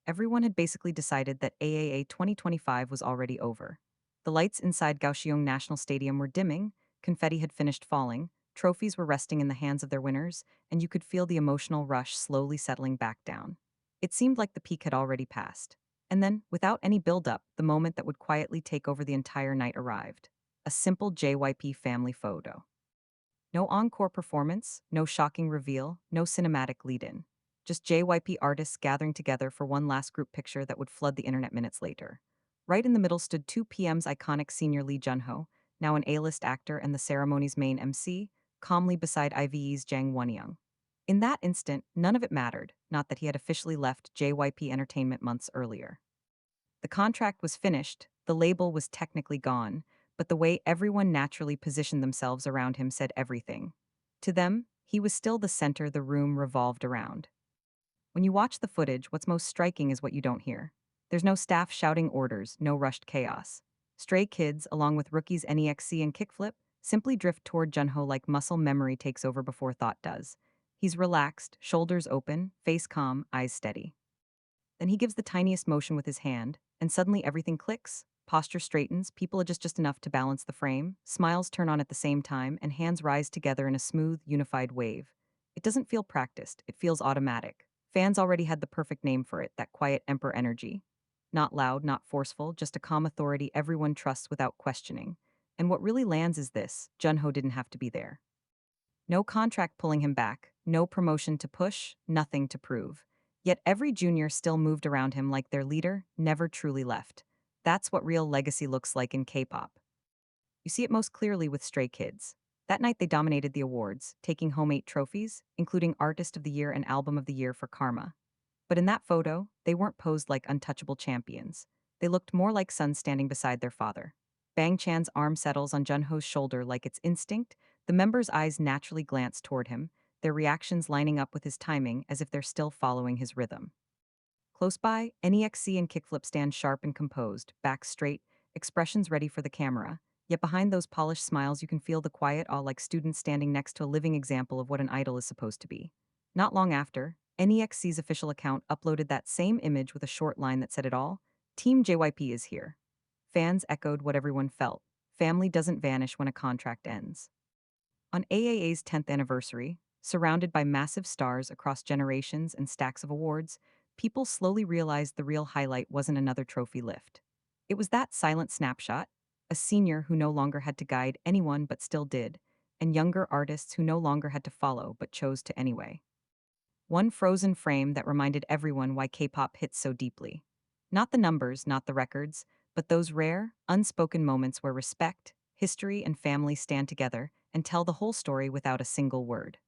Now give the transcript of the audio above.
everyone had basically decided that AAA 2025 was already over. The lights inside Kaohsiung National Stadium were dimming, confetti had finished falling, trophies were resting in the hands of their winners, and you could feel the emotional rush slowly settling back down. It seemed like the peak had already passed. And then, without any build-up, the moment that would quietly take over the entire night arrived. A simple JYP family photo. No encore performance, no shocking reveal, no cinematic lead-in. Just JYP artists gathering together for one last group picture that would flood the internet minutes later. Right in the middle stood 2PM's iconic senior lead Junho, now an A-list actor and the ceremony's main MC, calmly beside IVE's Jang Wonyoung. In that instant, none of it mattered, not that he had officially left JYP Entertainment months earlier. The contract was finished, the label was technically gone, but the way everyone naturally positioned themselves around him said everything. To them, he was still the center the room revolved around. When you watch the footage, what's most striking is what you don't hear. There's no staff shouting orders, no rushed chaos. Stray kids, along with rookies NEXC and Kickflip, simply drift toward Junho like muscle memory takes over before thought does. He's relaxed, shoulders open, face calm, eyes steady. Then he gives the tiniest motion with his hand, and suddenly everything clicks. Posture straightens, people adjust just enough to balance the frame, smiles turn on at the same time, and hands rise together in a smooth, unified wave. It doesn't feel practiced, it feels automatic. Fans already had the perfect name for it, that quiet emperor energy. Not loud, not forceful, just a calm authority everyone trusts without questioning. And what really lands is this: Junho didn't have to be there. No contract pulling him back, no promotion to push, nothing to prove. Yet every junior still moved around him like their leader never truly left. That's what real legacy looks like in K-pop. You see it most clearly with Stray Kids. That night they dominated the awards, taking home 8 trophies, including Artist of the Year and Album of the Year for Karma. But in that photo, they weren't posed like untouchable champions. They looked more like sons standing beside their father. Bang Chan's arm settles on Junho's shoulder like it's instinct. The members' eyes naturally glance toward him, their reactions lining up with his timing as if they're still following his rhythm. Close by, NEXC and Kickflip stand sharp and composed, backs straight, expressions ready for the camera. Yet behind those polished smiles, you can feel the quiet awe like students standing next to a living example of what an idol is supposed to be. Not long after, NEXC's official account uploaded that same image with a short line that said it all: Team JYP is here. Fans echoed what everyone felt: family doesn't vanish when a contract ends. On AAA's 10th anniversary, surrounded by massive stars across generations and stacks of awards, people slowly realized the real highlight wasn't another trophy lift. It was that silent snapshot: a senior who no longer had to guide anyone but still did, and younger artists who no longer had to follow but chose to anyway. One frozen frame that reminded everyone why K-pop hits so deeply. Not the numbers, not the records, but those rare, unspoken moments where respect, history, and family stand together and tell the whole story without a single word.